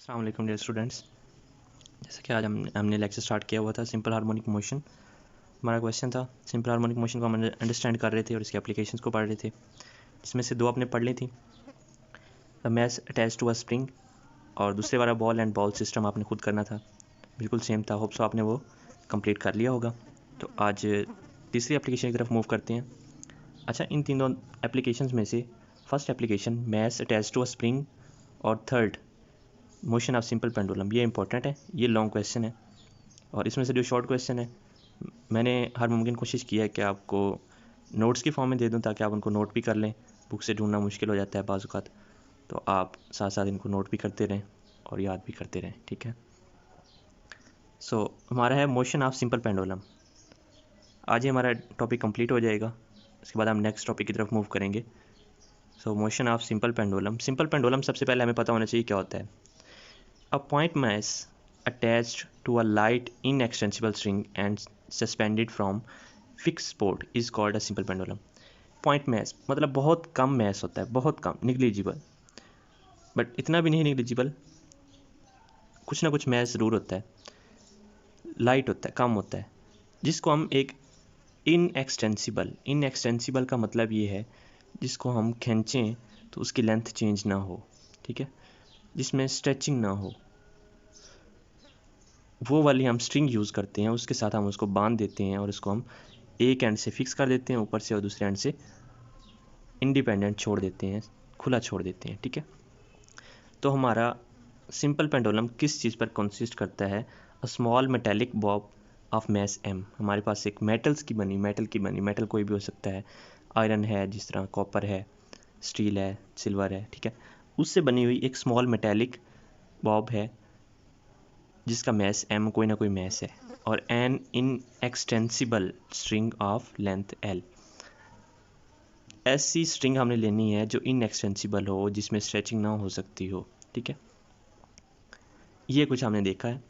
अस्सलाम वालेकुम dear students. जैसे कि आज हमने लेक्चर स्टार्ट किया हुआ था सिंपल हार्मोनिक मोशन। हमारा क्वेश्चन था सिंपल हार्मोनिक मोशन को हम अंडरस्टैंड कर रहे थे और इसकी एप्लीकेशंस को पढ़ रहे थे, जिसमें से दो आपने पढ़ ली थी, the mass attach to a spring, और दूसरे वाला बॉल एंड बॉल सिस्टम आपने खुद करना था, बिल्कुल सेम था। होप सो आपने वो कंप्लीट कर लिया होगा। तो आज तीसरी एप्लीकेशन की तरफ मूव करते हैं। अच्छा, इन तीनों एप्लीकेशंस में से first application mass attach to a spring और third motion of simple pendulum, ये इंपॉर्टेंट है, ये लॉन्ग क्वेश्चन है। और इसमें से जो शॉर्ट क्वेश्चन है मैंने हर मुमकिन कोशिश की है कि आपको नोट्स की फॉर्म में दे दूं ताकि आप उनको नोट भी कर लें। बुक से ढूंढना मुश्किल हो जाता है बाज़ औक़ात, तो आप साथ साथ इनको नोट भी करते रहें और याद भी करते रहें, ठीक है। सो हमारा है मोशन ऑफ सिंपल पेंडुलम। आज ही हमारा टॉपिक कंप्लीट हो जाएगा, उसके बाद हम नेक्स्ट टॉपिक की तरफ मूव करेंगे। सो motion of simple pendulum. Simple pendulum सबसे पहले हमें पता होना चाहिए क्या होता है। A point mass attached to a light inextensible string and suspended from fixed spot is called a simple pendulum. Point mass मतलब बहुत कम मैस होता है, बहुत कम, निग्लिजिबल, बट इतना भी नहीं निग्लिजिबल, कुछ ना कुछ मैस ज़रूर होता है, लाइट होता है, कम होता है, जिसको हम एक इनएक्सटेंसिबल का मतलब ये है जिसको हम खींचें तो उसकी लेंथ चेंज ना हो, ठीक है, जिसमें स्ट्रेचिंग ना हो, वो वाली हम स्ट्रिंग यूज़ करते हैं। उसके साथ हम उसको बांध देते हैं और उसको हम एक एंड से फिक्स कर देते हैं ऊपर से और दूसरे एंड से इंडिपेंडेंट छोड़ देते हैं, खुला छोड़ देते हैं, ठीक है। तो हमारा सिंपल पेंडुलम किस चीज़ पर कंसिस्ट करता है? A small metallic Bob of mass m। हमारे पास एक मेटल की बनी, मेटल कोई भी हो सकता है, आयरन है, जिस तरह कॉपर है, स्टील है, सिल्वर है, ठीक है, उससे बनी हुई एक स्मॉल मेटेलिक बॉब है जिसका मैस m कोई ना कोई मैस है, और an inextensible string of length l। ऐसी स्ट्रिंग हमने लेनी है जो इन एक्सटेंसिबल हो, जिसमें स्ट्रेचिंग ना हो सकती हो, ठीक है। ये कुछ हमने देखा है।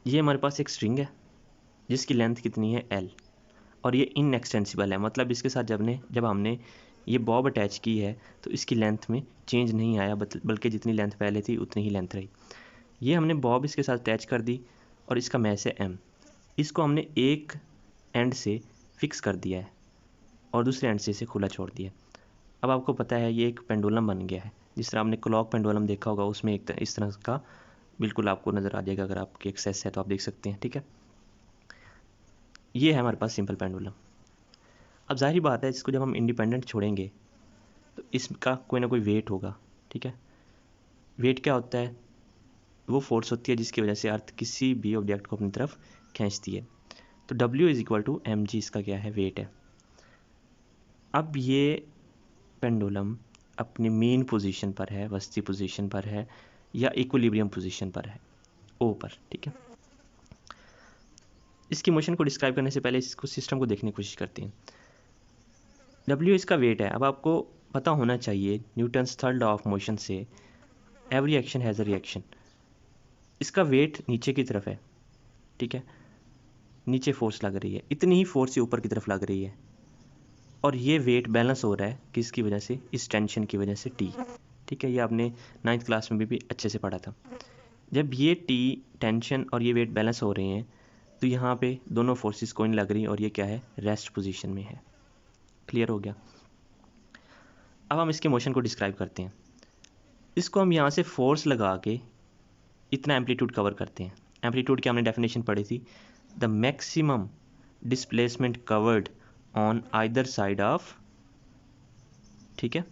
ये हमारे पास एक स्ट्रिंग है जिसकी लेंथ कितनी है l, और ये इन एक्सटेंसिबल है, मतलब इसके साथ जब हमने ये बॉब अटैच की है तो इसकी लेंथ में चेंज नहीं आया, बल्कि जितनी लेंथ पहले थी उतनी ही लेंथ रही। ये हमने बॉब इसके साथ अटैच कर दी और इसका मैस है m। इसको हमने एक एंड से फिक्स कर दिया है और दूसरे एंड से इसे खुला छोड़ दिया। अब आपको पता है ये एक पेंडुलम बन गया है, जिस तरह आपने क्लॉक पेंडुलम देखा होगा, उसमें एक इस तरह का बिल्कुल आपको नज़र आ जाएगा। अगर आपकी एक्सेस है तो आप देख सकते हैं, ठीक है। ये है हमारे पास सिंपल पेंडुलम। अब जाहिर बात है, इसको जब हम इंडिपेंडेंट छोड़ेंगे तो इसका कोई ना कोई वेट होगा, ठीक है। वेट क्या होता है? वो फोर्स होती है जिसकी वजह से अर्थ किसी भी ऑब्जेक्ट को अपनी तरफ खींचती है। तो W is equal to mg इसका क्या है? वेट है। अब ये पेंडुलम अपनी मीन पोजीशन पर है, वस्ती पोजीशन पर है, या इक्विलिब्रियम पोजीशन पर है, O पर, ठीक है। इसकी मोशन को डिस्क्राइब करने से पहले इसको सिस्टम को देखने की कोशिश करते हैं। W इसका वेट है। अब आपको पता होना चाहिए Newton's third law of motion से, every action has a reaction. इसका वेट नीचे की तरफ है, ठीक है, नीचे फोर्स लग रही है, इतनी ही फोर्स ऊपर की तरफ लग रही है, और ये वेट बैलेंस हो रहा है किसकी वजह से? इस टेंशन की वजह से, T, ठीक है। ये आपने 9th क्लास में भी अच्छे से पढ़ा था। जब ये T टेंशन और ये वेट बैलेंस हो रहे हैं तो यहाँ पे दोनों फोर्सेस कोई नहीं लग रही और ये क्या है? रेस्ट पोजीशन में है। क्लियर हो गया? अब हम इसके मोशन को डिस्क्राइब करते हैं। इसको हम यहाँ से फोर्स लगा के इतना एम्पलीट्यूड कवर करते हैं। एम्पलीट्यूड की हमने डेफिनेशन पढ़ी थी, the maximum displacement covered on either side of, ठीक है,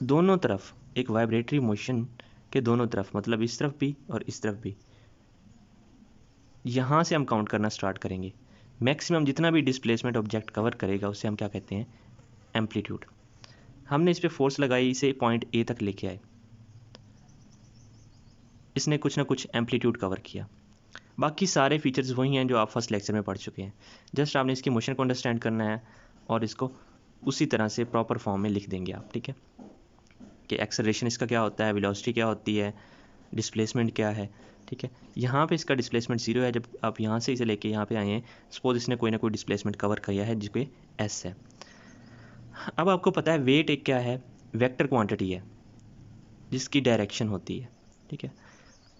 दोनों तरफ, एक वाइब्रेटरी मोशन के दोनों तरफ, मतलब इस तरफ भी और इस तरफ भी। यहाँ से हम काउंट करना स्टार्ट करेंगे। मैक्सिमम जितना भी डिस्प्लेसमेंट ऑब्जेक्ट कवर करेगा उसे हम क्या कहते हैं? एम्पलीट्यूड। हमने इस पर फोर्स लगाई, इसे पॉइंट ए तक लेके आए, इसने कुछ ना कुछ एम्पलीट्यूड कवर किया। बाकी सारे फीचर्स वही हैं जो आप फर्स्ट लेक्चर में पढ़ चुके हैं। जस्ट आपने इसकी मोशन को अंडरस्टैंड करना है और इसको उसी तरह से प्रॉपर फॉर्म में लिख देंगे आप, ठीक है, कि एक्सेलरेशन इसका क्या होता है, वेलोसिटी क्या होती है, डिस्प्लेसमेंट क्या है, ठीक है। यहाँ पे इसका डिस्प्लेसमेंट 0 है। जब आप यहाँ से इसे लेके यहाँ पे आए हैं, सपोज इसने कोई ना कोई डिस्प्लेसमेंट कवर किया है जिसको s है। अब आपको पता है वेट एक क्या है? वेक्टर क्वांटिटी है जिसकी डायरेक्शन होती है, ठीक है।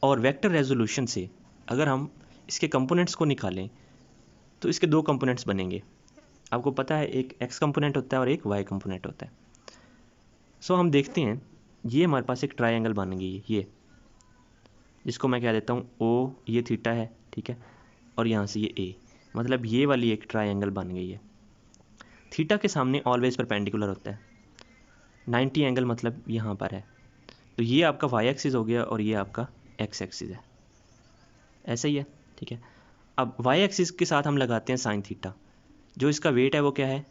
और वेक्टर रेजोल्यूशन से अगर हम इसके कंपोनेंट्स को निकालें तो इसके दो कंपोनेंट्स बनेंगे। आपको पता है एक एक्स कंपोनेंट होता है और एक वाई कंपोनेंट होता है। सो हम देखते हैं ये हमारे पास एक ट्रायंगल बन गई है, ये जिसको मैं कह देता हूँ ओ, ये थीटा है, ठीक है, और यहाँ से ये ए, मतलब ये वाली एक ट्रायंगल बन गई है। थीटा के सामने ऑलवेज परपेंडिकुलर होता है, 90 एंगल मतलब यहाँ पर है, तो ये आपका वाई एक्सिस हो गया और ये आपका एक्स एक्सिस है, ऐसा ही है, ठीक है। अब वाई एक्सिस के साथ हम लगाते हैं साइन थीटा, जो इसका वेट है वो क्या है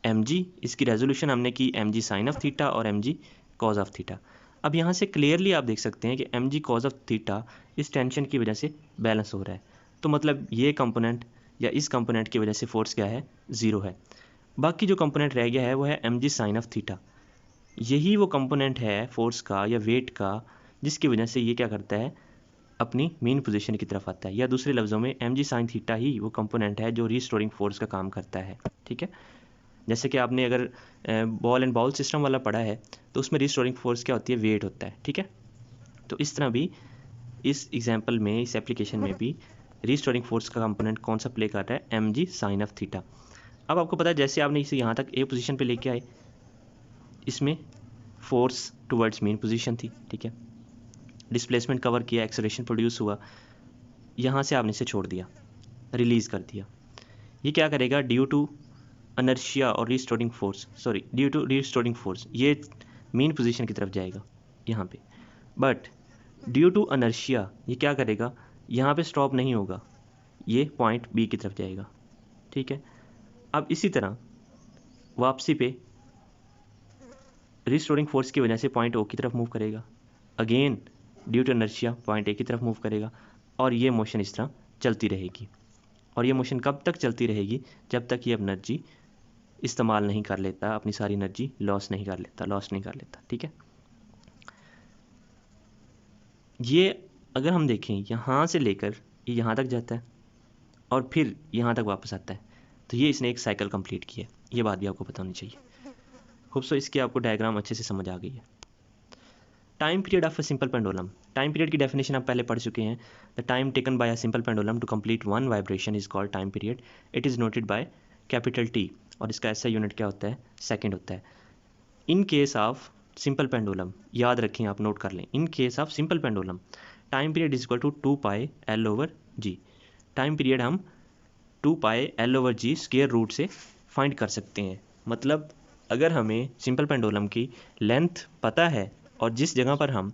mg, इसकी रेजोल्यूशन हमने की mg साइन ऑफ थीटा और mg कॉज ऑफ थीटा। अब यहाँ से क्लियरली आप देख सकते हैं कि mg कॉज ऑफ थीटा इस टेंशन की वजह से बैलेंस हो रहा है, तो मतलब ये कंपोनेंट या इस कंपोनेंट की वजह से फोर्स क्या है, ज़ीरो है। बाकी जो कंपोनेंट रह गया है वो है mg साइन ऑफ थीटा, यही वो कंपोनेंट है फोर्स का या वेट का जिसकी वजह से ये क्या करता है, अपनी मेन पोजीशन की तरफ आता है, या दूसरे लफ्ज़ों में mg साइन थीटा ही वो कंपोनेंट है जो रिस्टोरिंग फोर्स का काम करता है, ठीक है। जैसे कि आपने अगर बॉल एंड बाउल सिस्टम वाला पढ़ा है तो उसमें रिस्टोरिंग फोर्स क्या होती है, वेट होता है, ठीक है। तो इस तरह भी इस एग्जांपल में, इस एप्लीकेशन में भी रिस्टोरिंग फोर्स का कंपोनेंट कौन सा प्ले कर रहा है, mg साइन ऑफ थीटा। अब आपको पता है जैसे आपने इसे यहाँ तक ए पोजीशन पे लेके आए, इसमें फोर्स टुवर्ड्स मेन पोजीशन थी, ठीक है, डिस्प्लेसमेंट कवर किया, एक्सेलरेशन प्रोड्यूस हुआ, यहाँ से आपने इसे छोड़ दिया, रिलीज़ कर दिया, ये क्या करेगा, ड्यू टू अनर्शिया और restoring force, sorry due to restoring force, ये मेन पोजीशन की तरफ जाएगा यहाँ पे, बट ड्यू टू अनर्शिया ये क्या करेगा, यहाँ पे स्टॉप नहीं होगा, ये पॉइंट बी की तरफ जाएगा, ठीक है। अब इसी तरह वापसी पे रिस्टोरिंग फोर्स की वजह से पॉइंट ओ की तरफ मूव करेगा, again due to inertia point A की तरफ मूव करेगा, और ये मोशन इस तरह चलती रहेगी। और ये मोशन कब तक चलती रहेगी, जब तक ये एनर्जी इस्तेमाल नहीं कर लेता, अपनी सारी एनर्जी लॉस नहीं कर लेता, ठीक है। ये अगर हम देखें यहाँ से लेकर ये यहाँ तक जाता है और फिर यहाँ तक वापस आता है, तो ये इसने एक साइकिल कंप्लीट किया है, ये बात भी आपको पता होनी चाहिए। होप सो इसकी आपको डायग्राम अच्छे से समझ आ गई है। Time period of a simple pendulum, time period की डेफिनेशन आप पहले पढ़ चुके हैं। The time taken by a simple pendulum to complete one vibration is called time period, it is noted by capital T, और इसका ऐसा यूनिट क्या होता है, सेकेंड होता है। In case of simple pendulum, याद रखें आप, नोट कर लें, in case of simple pendulum time period is equal to 2π/L/g। Time period हम 2π/L/g स्क्वायर रूट से फाइंड कर सकते हैं। मतलब अगर हमें सिंपल पेंडुलम की लेंथ पता है और जिस जगह पर हम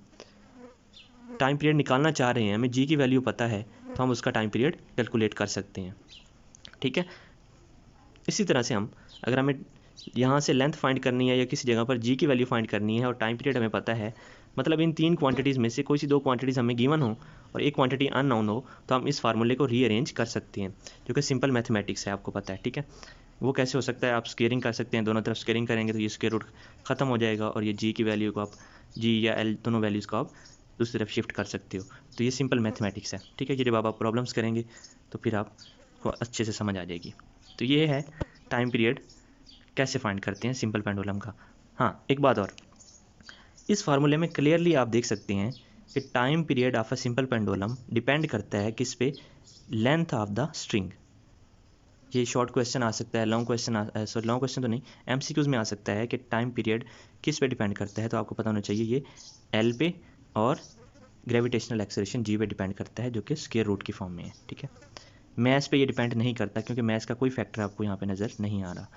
टाइम पीरियड निकालना चाह रहे हैं हमें जी की वैल्यू पता है, तो हम उसका टाइम पीरियड कैलकुलेट कर सकते हैं, ठीक है। इसी तरह से हम अगर हमें यहाँ से लेंथ फाइंड करनी है या किसी जगह पर जी की वैल्यू फाइंड करनी है और टाइम पीरियड हमें पता है, मतलब इन तीन क्वांटिटीज़ में से कोई सी दो क्वांटिटीज़ हमें गिवन हो और एक क्वांटिटी अननोन हो, तो हम इस फार्मूले को रीअरेंज कर सकते हैं, जो कि सिंपल मैथमेटिक्स है, आपको पता है, ठीक है। वो कैसे हो सकता है, आप स्केयरिंग कर सकते हैं, दोनों तरफ स्केयरिंग करेंगे तो ये स्केयर रूट ख़त्म हो जाएगा और ये जी की वैल्यू को आप, जी या एल दोनों वैल्यूज़ को आप दूसरी तरफ शिफ्ट कर सकते हो। तो ये सिंपल मैथमेटिक्स है, ठीक है। ये जब आप प्रॉब्लम्स करेंगे तो फिर आपको अच्छे से समझ आ जाएगी। तो ये है टाइम पीरियड कैसे फाइंड करते हैं सिंपल पेंडुलम का। हाँ, एक बात और, इस फार्मूले में क्लियरली आप देख सकते हैं कि time period of a simple pendulum depend करता है किस पे, लेंथ ऑफ द स्ट्रिंग। ये शॉर्ट क्वेश्चन आ सकता है, long question, sorry long question तो नहीं, एमसीक्यूज में आ सकता है कि टाइम पीरियड किस पे डिपेंड करता है, तो आपको पता होना चाहिए ये एल पे और ग्रेविटेशनल एक्सेलरेशन जी पे डिपेंड करता है, जो कि स्क्वायर रूट की फॉर्म में है, ठीक है। मैथ्स पे ये डिपेंड नहीं करता क्योंकि मैथ्स का कोई फैक्टर आपको यहाँ पे नज़र नहीं आ रहा।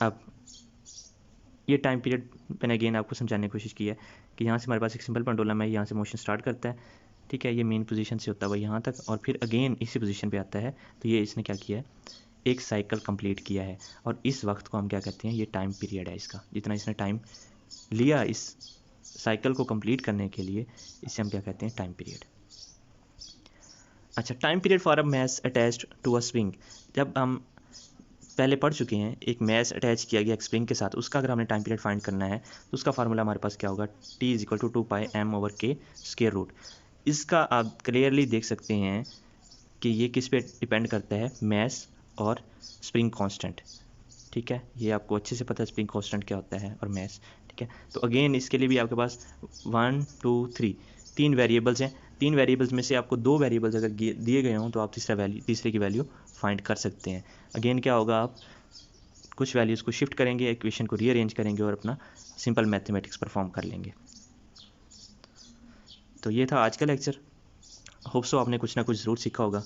अब ये टाइम पीरियड मैंने अगेन आपको समझाने की कोशिश की है कि यहाँ से हमारे पास एक सिंपल पेंडुलम है, यहाँ से मोशन स्टार्ट करता है, ठीक है, ये मेन पोजीशन से होता हुआ यहाँ तक और फिर अगेन इसी पोजीशन पे आता है, तो ये इसने क्या किया है, एक साइकिल कंप्लीट किया है, और इस वक्त को हम क्या कहते हैं, ये टाइम पीरियड है इसका, जितना इसने टाइम लिया इस साइकिल को कंप्लीट करने के लिए, इसे हम क्या कहते हैं, टाइम पीरियड। अच्छा, time period for a mass attached to a spring, जब हम पहले पढ़ चुके हैं, एक मैस अटैच किया गया एक स्प्रिंग के साथ, उसका अगर हमने टाइम पीरियड फाइंड करना है तो उसका फार्मूला हमारे पास क्या होगा, T is equal to 2πm/k square root. इसका आप क्लियरली देख सकते हैं कि ये किस पे डिपेंड करता है, मैस और स्प्रिंग कांस्टेंट, ठीक है। ये आपको अच्छे से पता है स्प्रिंग कांस्टेंट क्या होता है और मैस, ठीक है। तो अगेन इसके लिए भी आपके पास 1 2 3 3 वेरिएबल्स हैं, 3 वेरिएबल्स में से आपको 2 वेरिएबल्स अगर दिए गए हों तो आप तीसरे की वैल्यू फाइंड कर सकते हैं। अगेन क्या होगा, आप कुछ वैल्यूज़ को शिफ्ट करेंगे, इक्वेशन को रीअरेंज करेंगे और अपना सिंपल मैथमेटिक्स परफॉर्म कर लेंगे। तो ये था आज का लेक्चर। होप सो आपने कुछ ना कुछ ज़रूर सीखा होगा।